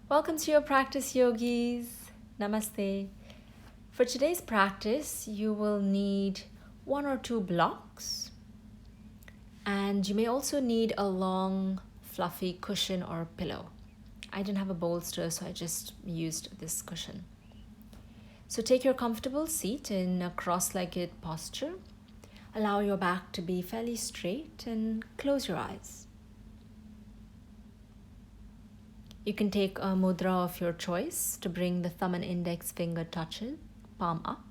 Welcome to your practice, yogis. Namaste. For today's practice, you will need one or two blocks, and you may also need a long, fluffy cushion or pillow. I didn't have a bolster, so I just used this cushion. So take your comfortable seat in a cross-legged posture. Allow your back to be fairly straight and close your eyes. You can take a mudra of your choice to bring the thumb and index finger touches, palm up,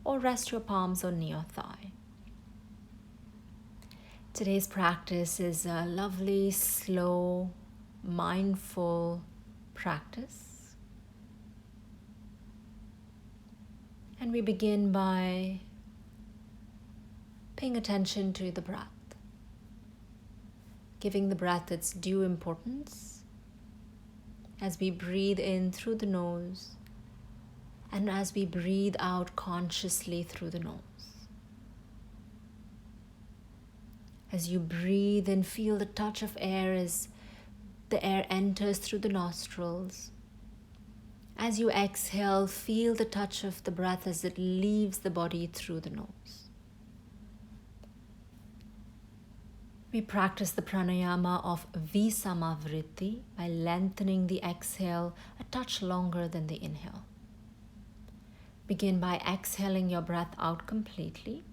or rest your palms on your thigh. Today's practice is a lovely, slow, mindful practice. And we begin by paying attention to the breath, giving the breath its due importance as we breathe in through the nose and as we breathe out consciously through the nose. As you breathe in, feel the touch of air as the air enters through the nostrils. As you exhale, feel the touch of the breath as it leaves the body through the nose. We practice the pranayama of Visamavritti by lengthening the exhale a touch longer than the inhale. Begin by exhaling your breath out completely.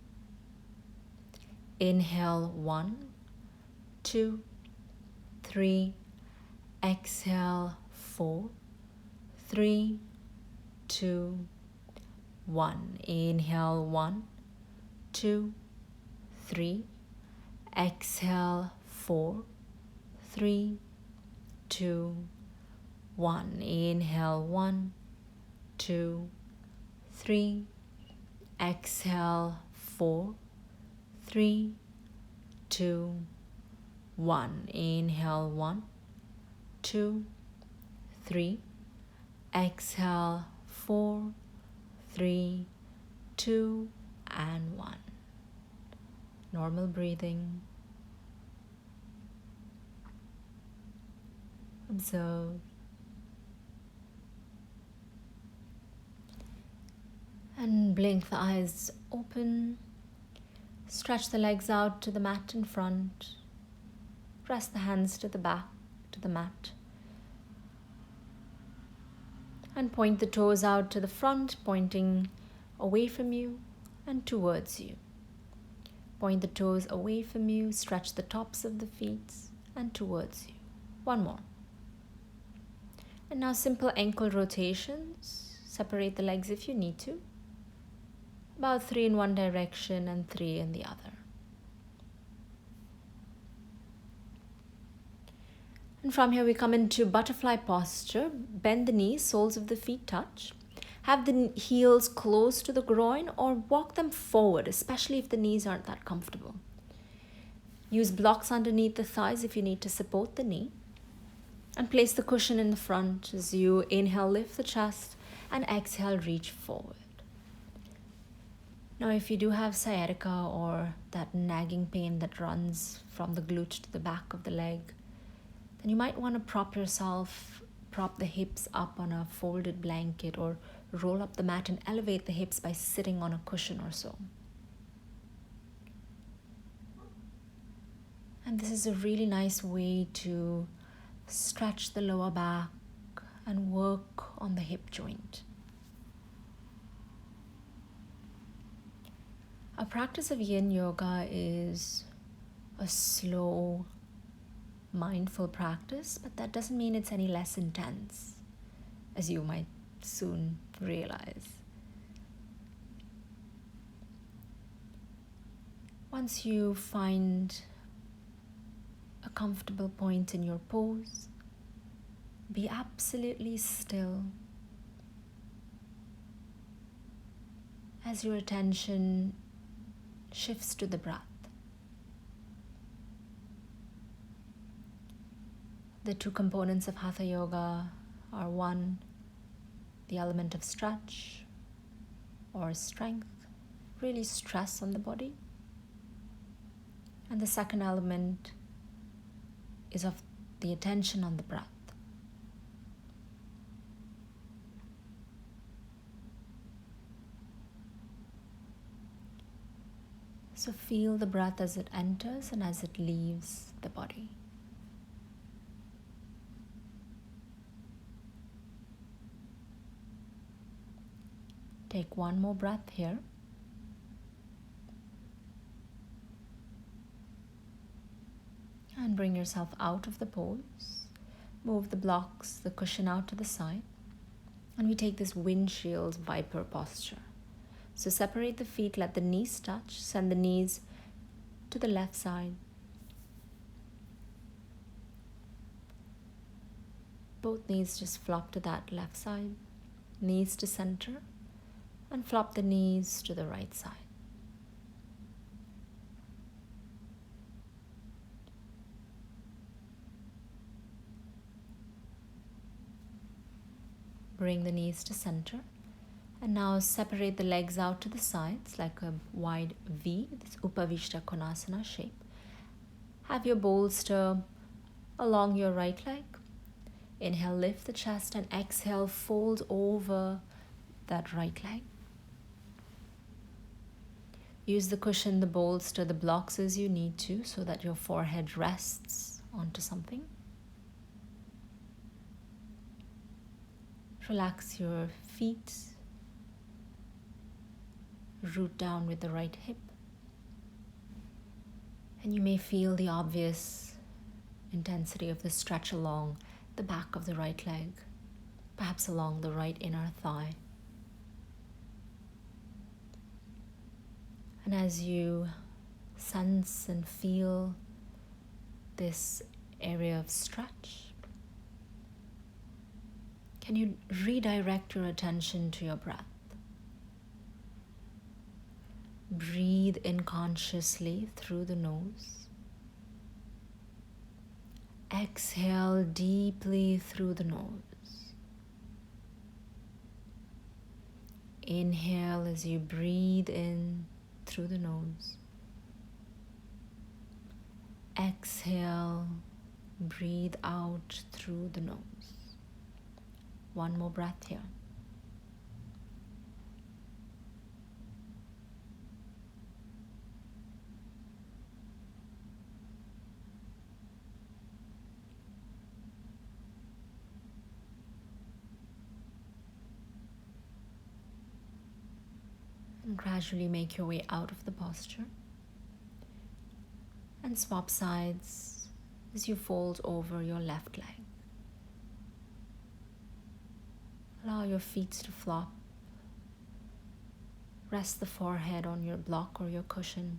Inhale 1, 2, 3. Exhale 4, 3, 2, 1. Inhale 1, 2, 3. Exhale 4, 3, 2, 1. Inhale 1, 2, 3. Exhale 4, 3, 2, 1. Inhale 1, 2, 3. Exhale 4, 3, 2, and 1. Normal breathing. Observe. And blink the eyes open. Stretch the legs out to the mat in front. Press the hands to the back, to the mat. And point the toes out to the front, pointing away from you and towards you. Point the toes away from you, stretch the tops of the feet and towards you. One more. And now simple ankle rotations. Separate the legs if you need to. About 3 in one direction and 3 in the other. And from here we come into butterfly posture. Bend the knees, soles of the feet touch. Have the heels close to the groin or walk them forward, especially if the knees aren't that comfortable. Use blocks underneath the thighs if you need to support the knee. And place the cushion in the front as you inhale, lift the chest, and exhale, reach forward. Now, if you do have sciatica or that nagging pain that runs from the glute to the back of the leg, then you might want to prop the hips up on a folded blanket or roll up the mat and elevate the hips by sitting on a cushion or so. And this is a really nice way to stretch the lower back and work on the hip joint. Our practice of yin yoga is a slow, mindful practice, but that doesn't mean it's any less intense, as you might soon realize. Once you find a comfortable point in your pose, be absolutely still as your attention shifts to the breath. The two components of Hatha Yoga are one, the element of stretch or strength, really stress on the body. And the second element is of the attention on the breath. So feel the breath as it enters and as it leaves the body. Take one more breath here. And bring yourself out of the pose. Move the blocks, the cushion out to the side. And we take this windshield viper posture. So separate the feet, let the knees touch. Send the knees to the left side. Both knees just flop to that left side. Knees to center. And flop the knees to the right side. Bring the knees to center. And now separate the legs out to the sides like a wide V, this Upavishta Konasana shape. Have your bolster along your right leg. Inhale, lift the chest, and exhale, fold over that right leg. Use the cushion, the bolster, the blocks as you need to so that your forehead rests onto something. Relax your feet. Root down with the right hip. And you may feel the obvious intensity of the stretch along the back of the right leg, perhaps along the right inner thigh. And as you sense and feel this area of stretch, can you redirect your attention to your breath? Breathe in consciously through the nose. Exhale deeply through the nose. Inhale as you breathe in through the nose. Exhale, breathe out through the nose. One more breath here. And gradually make your way out of the posture. And swap sides as you fold over your left leg. Allow your feet to flop. Rest the forehead on your block or your cushion.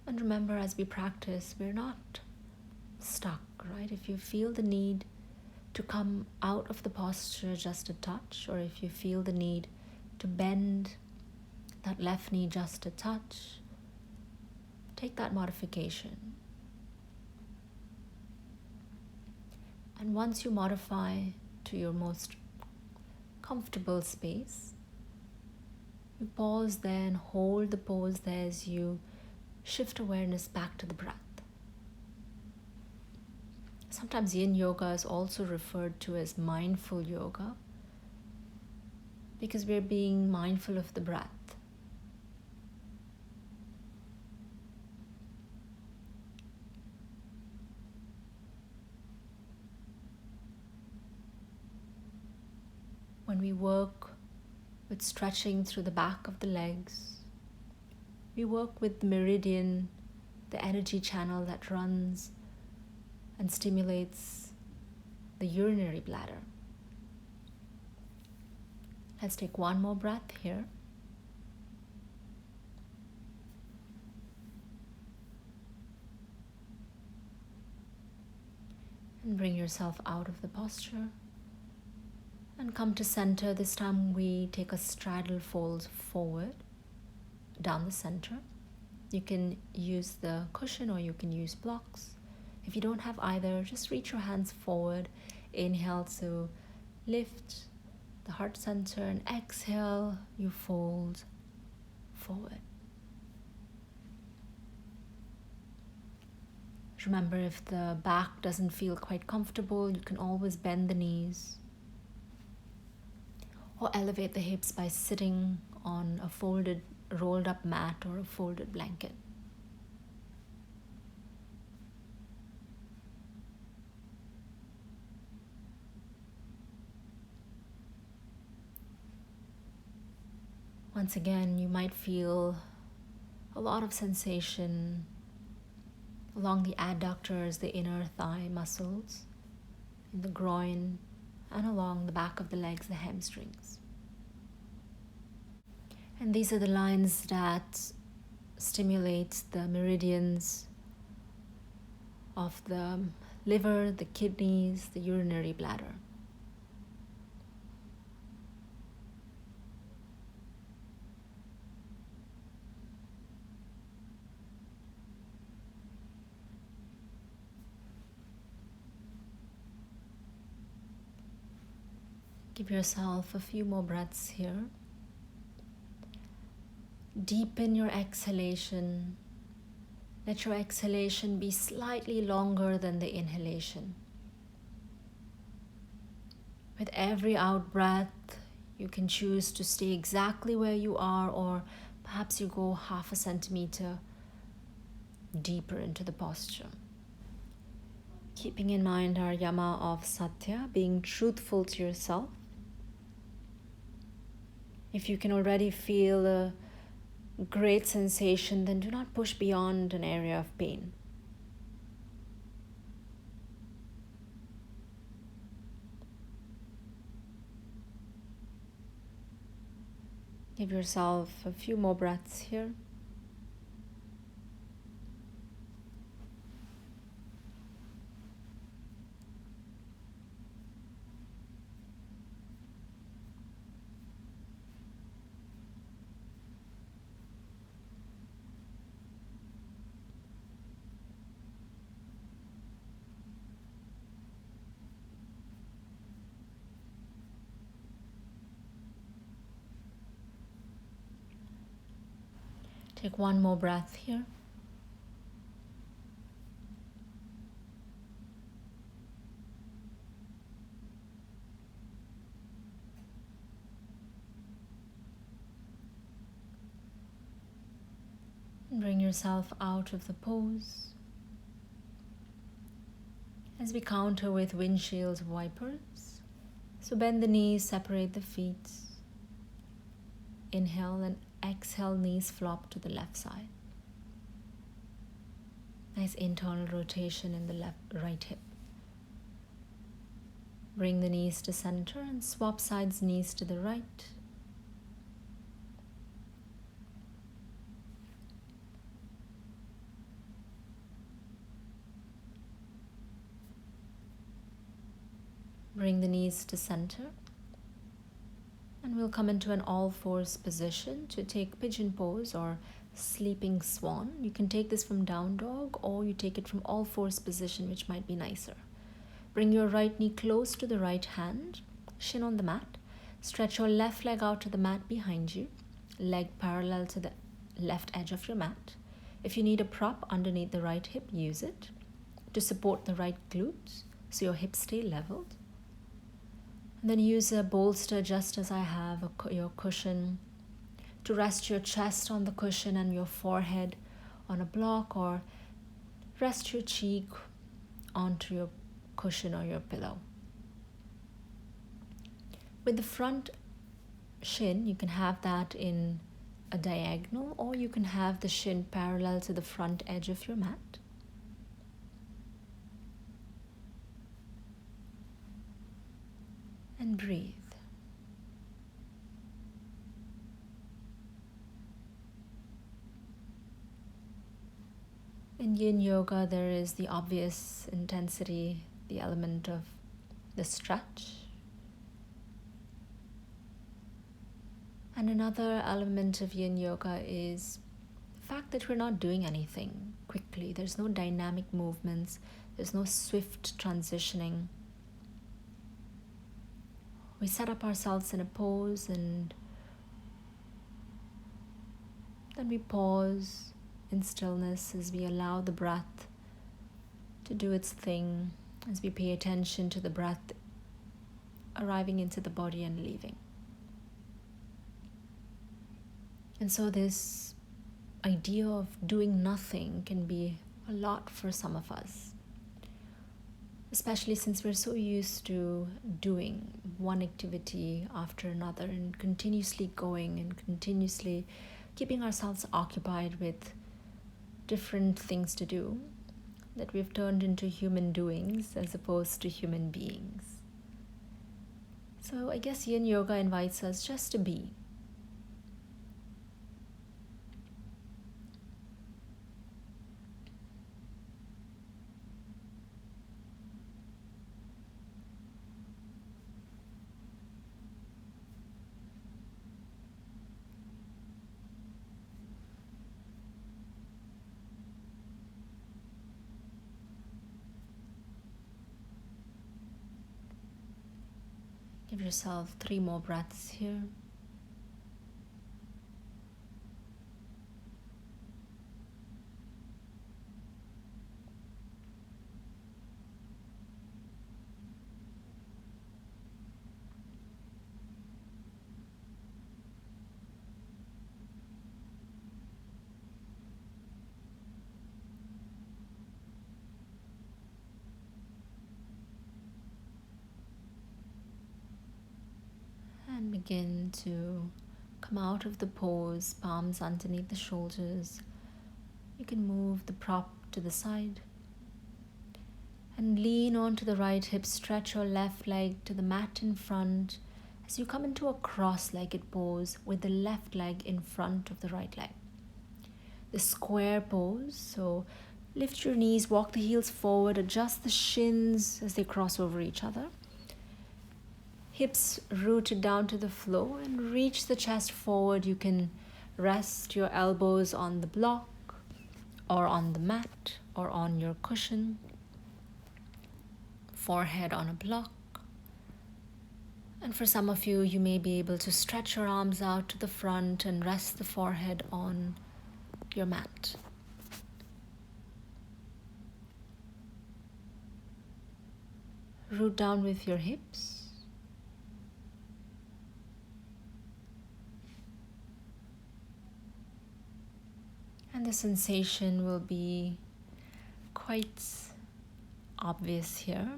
And remember, as we practice, we're not stuck, right? If you feel the need to come out of the posture just a touch, or if you feel the need to bend that left knee just a touch, take that modification. And once you modify to your most comfortable space, you pause there and hold the pose there as you shift awareness back to the breath. Sometimes yin yoga is also referred to as mindful yoga because we're being mindful of the breath. When we work with stretching through the back of the legs, we work with the meridian, the energy channel that runs and stimulates the urinary bladder. Let's take one more breath here. And bring yourself out of the posture. And come to center. This time we take a straddle fold forward, down the center. You can use the cushion or you can use blocks. If you don't have either, just reach your hands forward. Inhale to lift the heart center, and exhale, you fold forward. Remember, if the back doesn't feel quite comfortable, you can always bend the knees. Or elevate the hips by sitting on a folded, rolled up mat or a folded blanket. Once again, you might feel a lot of sensation along the adductors, the inner thigh muscles, in the groin, and along the back of the legs, the hamstrings. And these are the lines that stimulate the meridians of the liver, the kidneys, the urinary bladder. Give yourself a few more breaths here. Deepen your exhalation. Let your exhalation be slightly longer than the inhalation. With every out breath, you can choose to stay exactly where you are, or perhaps you go 0.5 centimeter deeper into the posture. Keeping in mind our yama of satya, being truthful to yourself. If you can already feel a great sensation, then do not push beyond an area of pain. Give yourself a few more breaths here. Take one more breath here. And bring yourself out of the pose as we counter with windshield wipers. So bend the knees, separate the feet. Inhale and exhale, knees flop to the left side. Nice internal rotation in the right hip. Bring the knees to center and swap sides, knees to the right. Bring the knees to center. And we'll come into an all-fours position to take pigeon pose or sleeping swan. You can take this from down dog, or you take it from all-fours position, which might be nicer. Bring your right knee close to the right hand, shin on the mat. Stretch your left leg out to the mat behind you, leg parallel to the left edge of your mat. If you need a prop underneath the right hip, use it to support the right glutes so your hips stay leveled. And then use a bolster, just as I have your cushion, to rest your chest on the cushion and your forehead on a block, or rest your cheek onto your cushion or your pillow. With the front shin, you can have that in a diagonal, or you can have the shin parallel to the front edge of your mat. And breathe. In yin yoga, there is the obvious intensity, the element of the stretch. And another element of yin yoga is the fact that we're not doing anything quickly. There's no dynamic movements. There's no swift transitioning. We set up ourselves in a pose, and then we pause in stillness as we allow the breath to do its thing, as we pay attention to the breath arriving into the body and leaving. And so this idea of doing nothing can be a lot for some of us, especially since we're so used to doing one activity after another and continuously going and continuously keeping ourselves occupied with different things to do, that we've turned into human doings as opposed to human beings. So I guess Yin Yoga invites us just to be. Give yourself 3 more breaths here. And begin to come out of the pose, palms underneath the shoulders. You can move the prop to the side and lean onto the right hip. Stretch your left leg to the mat in front as you come into a cross-legged pose with the left leg in front of the right leg. The square pose, so lift your knees, walk the heels forward, adjust the shins as they cross over each other. Hips rooted down to the floor and reach the chest forward. You can rest your elbows on the block or on the mat or on your cushion. Forehead on a block. And for some of you, you may be able to stretch your arms out to the front and rest the forehead on your mat. Root down with your hips. And the sensation will be quite obvious here.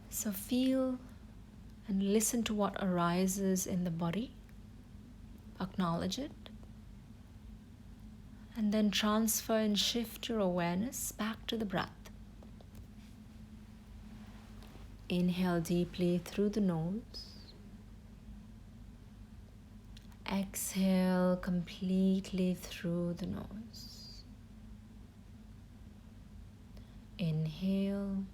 So feel and listen to what arises in the body. Acknowledge it. And then transfer and shift your awareness back to the breath. Inhale deeply through the nose. Exhale completely through the nose. Inhale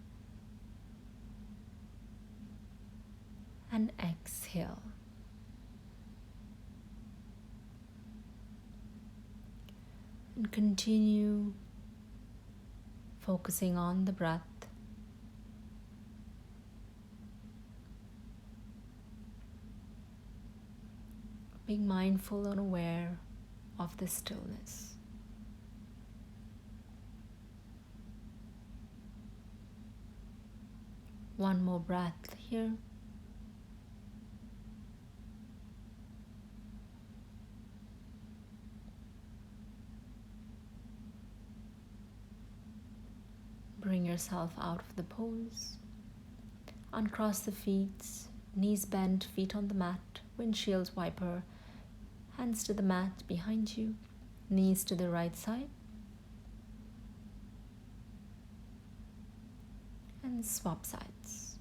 and exhale. And continue focusing on the breath. Being mindful and aware of the stillness. One more breath here. Bring yourself out of the pose. Uncross the feet, knees bent, feet on the mat, windshield wiper, hands to the mat behind you, knees to the right side. And swap sides.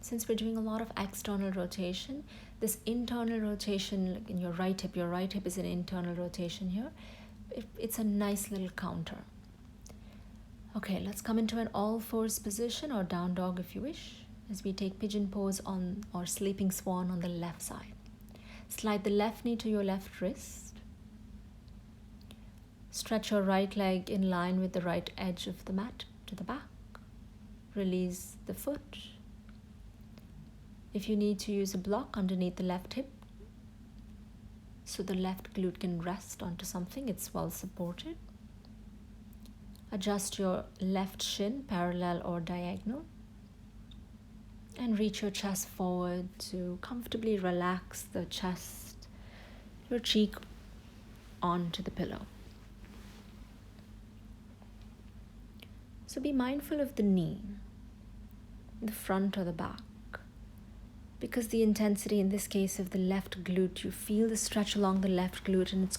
Since we're doing a lot of external rotation, this internal rotation, like in your right hip is an internal rotation here. It's a nice little counter. Okay, let's come into an all-fours position or down dog if you wish, as we take pigeon pose on or sleeping swan on the left side. Slide the left knee to your left wrist. Stretch your right leg in line with the right edge of the mat to the back. Release the foot. If you need to use a block underneath the left hip, so the left glute can rest onto something, it's well supported. Adjust your left shin parallel or diagonal. And reach your chest forward to comfortably relax the chest, your cheek onto the pillow. So be mindful of the knee, the front or the back. Because the intensity in this case of the left glute, you feel the stretch along the left glute, and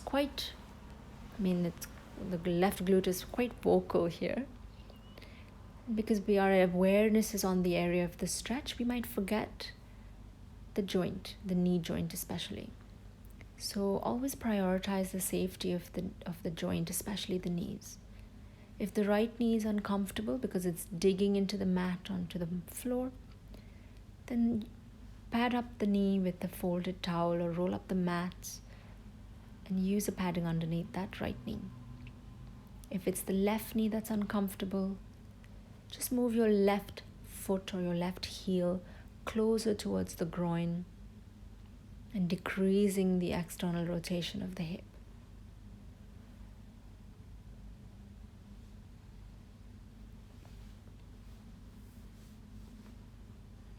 the left glute is quite vocal here. Because our awareness is on the area of the stretch, we might forget the joint, the knee joint especially. So always prioritize the safety of the joint, especially the knees. If the right knee is uncomfortable because it's digging into the mat onto the floor, then pad up the knee with a folded towel or roll up the mats and use a padding underneath that right knee. If it's the left knee that's uncomfortable, just move your left foot or your left heel closer towards the groin and decreasing the external rotation of the hip.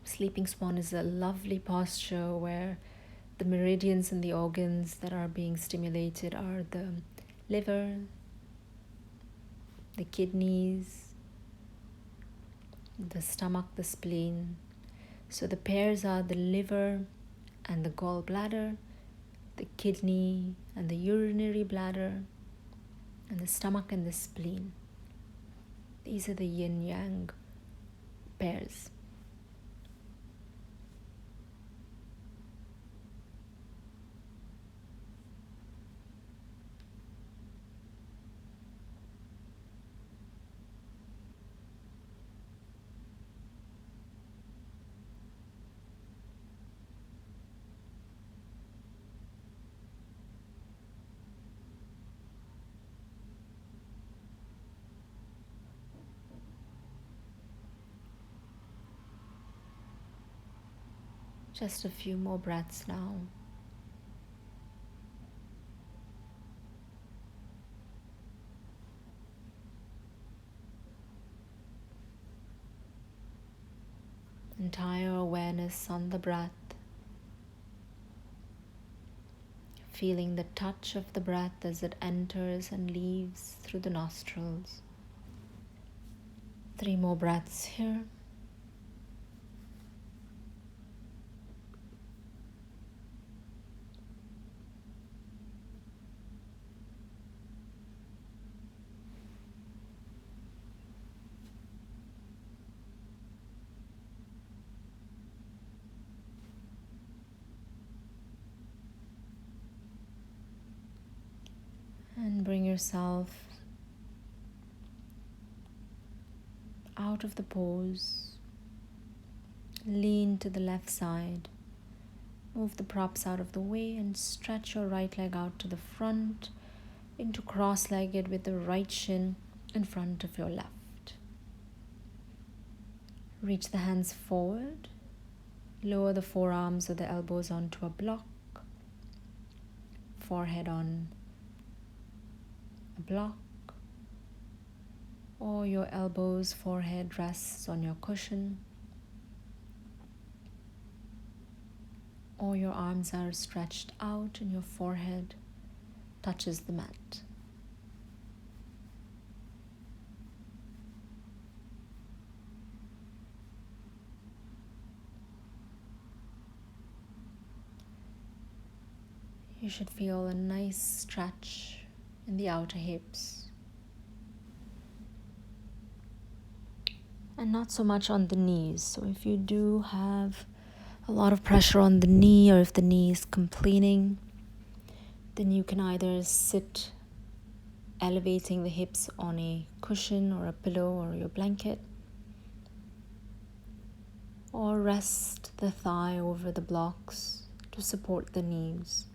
Sleeping Swan is a lovely posture where the meridians and the organs that are being stimulated are the liver, the kidneys, the stomach, the spleen. So the pairs are the liver and the gallbladder, the kidney and the urinary bladder, and the stomach and the spleen. These are the yin-yang pairs. Just a few more breaths now. Entire awareness on the breath. Feeling the touch of the breath as it enters and leaves through the nostrils. 3 more breaths here. And bring yourself out of the pose. Lean to the left side. Move the props out of the way and stretch your right leg out to the front into cross-legged with the right shin in front of your left. Reach the hands forward. Lower the forearms or the elbows onto a block. Forehead on a block, or your elbows, forehead rests on your cushion, or your arms are stretched out and your forehead touches the mat. You should feel a nice stretch in the outer hips, and not so much on the knees. So if you do have a lot of pressure on the knee, or if the knee is complaining, then you can either sit elevating the hips on a cushion or a pillow or your blanket, or rest the thigh over the blocks to support the knees.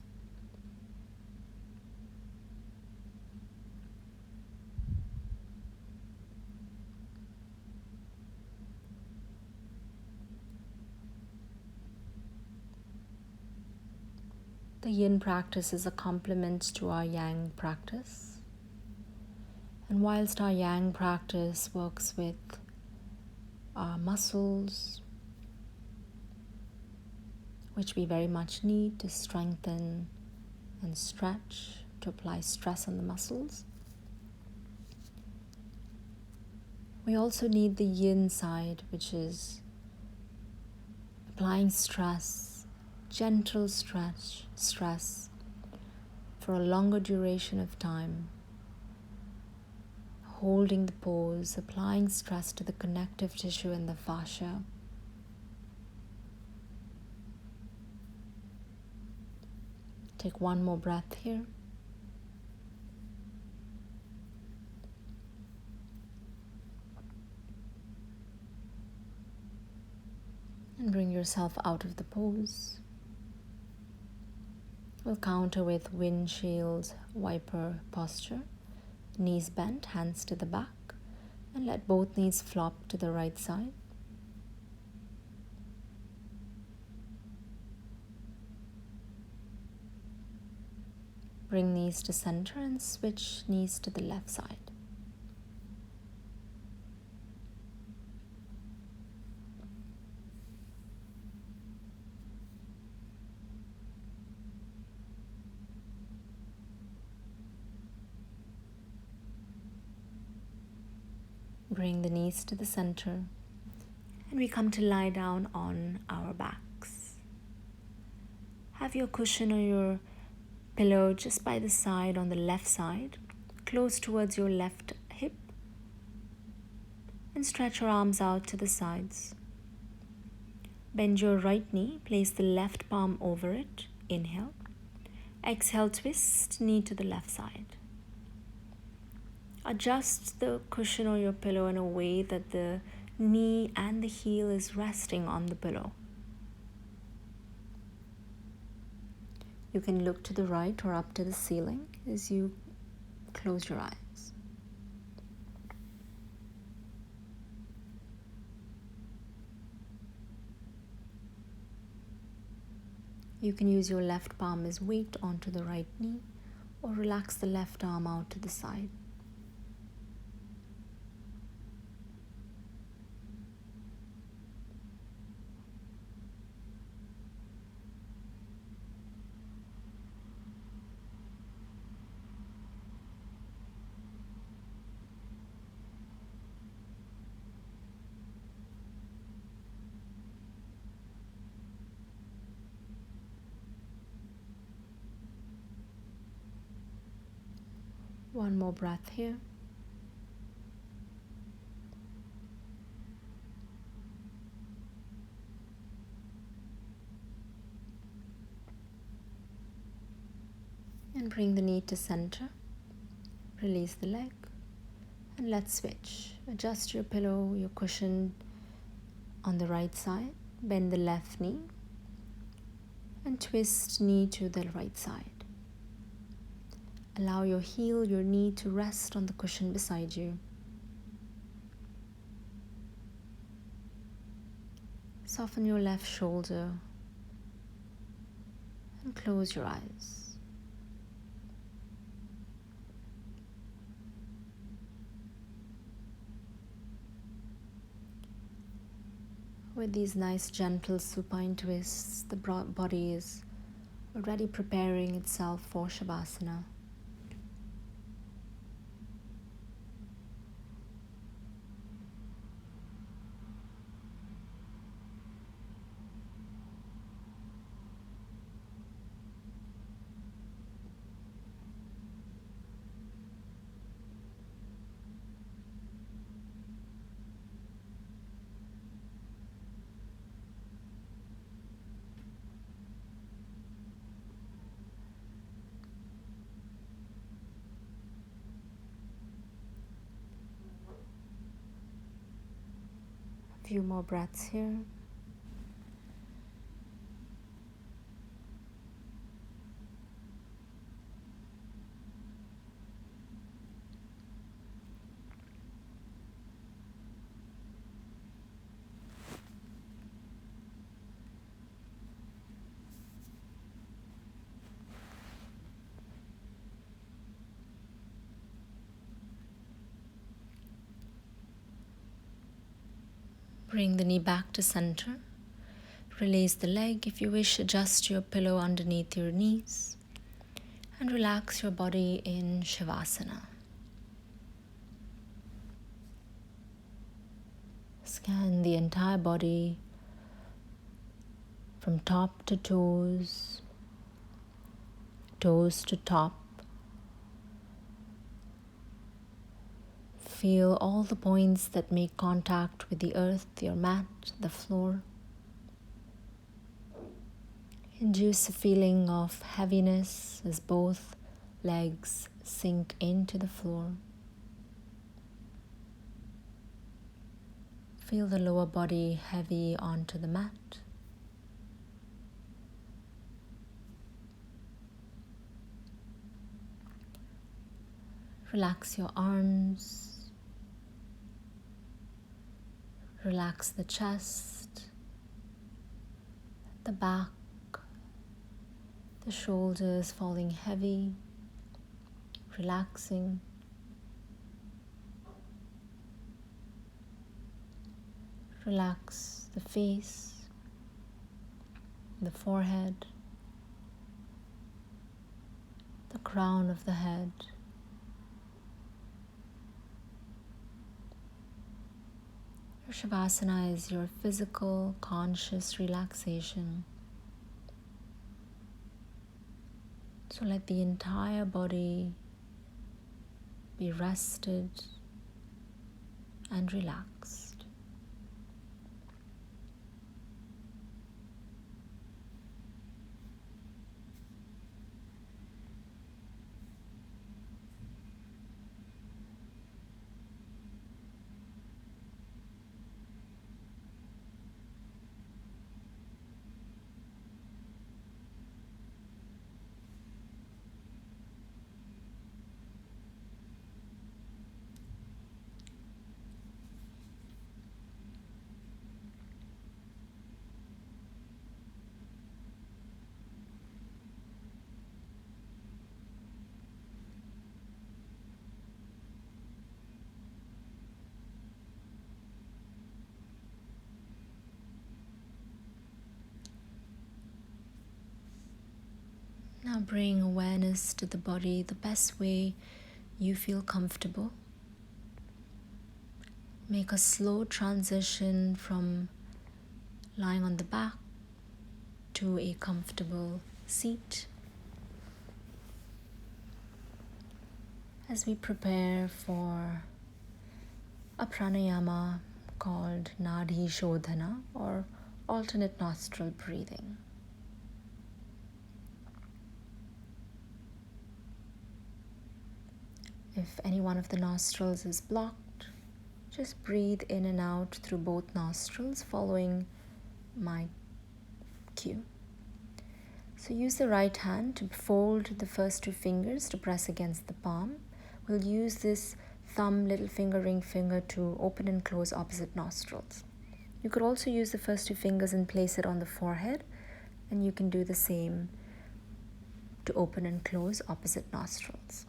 The yin practice is a complement to our yang practice. And whilst our yang practice works with our muscles, which we very much need to strengthen and stretch, to apply stress on the muscles. We also need the yin side, which is applying stress, gentle stress for a longer duration of time, holding the pose, applying stress to the connective tissue and the fascia. Take one more breath here. And bring yourself out of the pose. We'll counter with windshield wiper posture. Knees bent, hands to the back, and let both knees flop to the right side. Bring knees to center and switch knees to the left side. Bring the knees to the center, and we come to lie down on our backs. Have your cushion or your pillow just by the side on the left side, close towards your left hip, and stretch your arms out to the sides. Bend your right knee, place the left palm over it, inhale. Exhale, twist knee to the left side. Adjust the cushion or your pillow in a way that the knee and the heel is resting on the pillow. You can look to the right or up to the ceiling as you close your eyes. You can use your left palm as weight onto the right knee, or relax the left arm out to the side. One more breath here. And bring the knee to center. Release the leg. And let's switch. Adjust your pillow, your cushion on the right side. Bend the left knee. And twist knee to the right side. Allow your heel, your knee to rest on the cushion beside you. Soften your left shoulder and close your eyes. With these nice gentle supine twists, the body is already preparing itself for Shavasana. A few more breaths here. Bring the knee back to center. Release the leg if you wish, adjust your pillow underneath your knees, and relax your body in Shavasana. Scan the entire body from top to toes, toes to top. Feel all the points that make contact with the earth, your mat, the floor. Induce a feeling of heaviness as both legs sink into the floor. Feel the lower body heavy onto the mat. Relax your arms. Relax the chest, the back, the shoulders falling heavy, relaxing. Relax the face, the forehead, the crown of the head. Your Shavasana is your physical, conscious relaxation. So let the entire body be rested and relaxed. Now bring awareness to the body the best way you feel comfortable. Make a slow transition from lying on the back to a comfortable seat. As we prepare for a pranayama called Nadhi Shodhana, or alternate nostril breathing. If any one of the nostrils is blocked, just breathe in and out through both nostrils following my cue. So use the right hand to fold the first two fingers to press against the palm. We'll use this thumb, little finger, ring finger to open and close opposite nostrils. You could also use the first two fingers and place it on the forehead, and you can do the same to open and close opposite nostrils.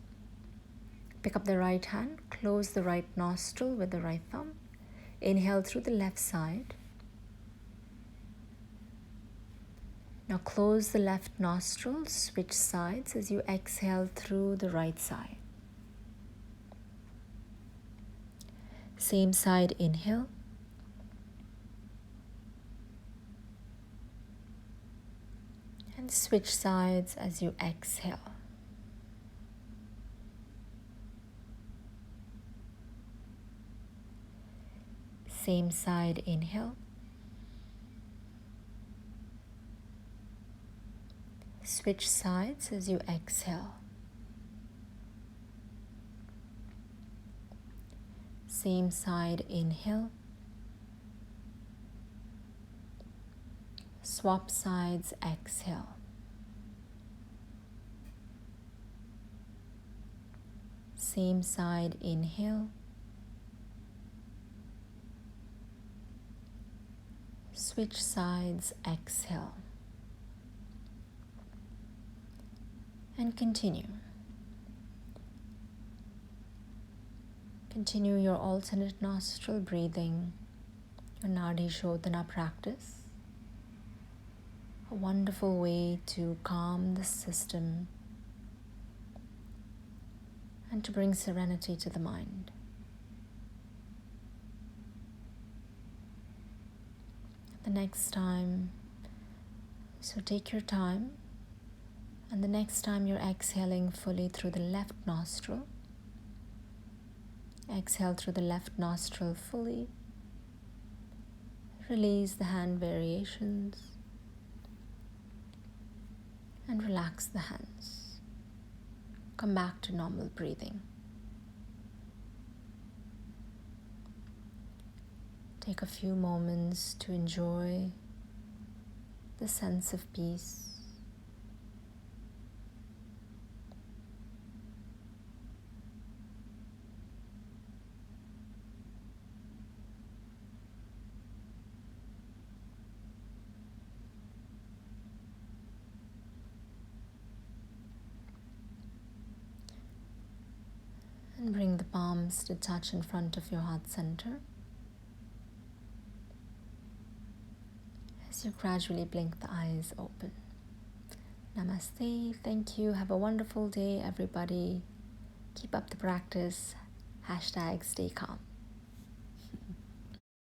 Pick up the right hand, close the right nostril with the right thumb. Inhale through the left side. Now close the left nostril, switch sides as you exhale through the right side. Same side, inhale. And switch sides as you exhale. Same side, inhale. Switch sides as you exhale. Same side, inhale. Swap sides, exhale. Same side, inhale. Switch sides, exhale. And continue. Continue your alternate nostril breathing, your Nadhi Shodhana practice. a wonderful way to calm the system and to bring serenity to the mind. The next time, so take your time, and the next time you're exhaling fully through the left nostril, exhale through the left nostril fully. Release the hand variations and relax the hands. Come back to normal breathing. Take a few moments to enjoy the sense of peace. And bring the palms to touch in front of your heart center. As you gradually blink the eyes open. Namaste. Thank you. Have a wonderful day, everybody. Keep up the practice. #stay calm.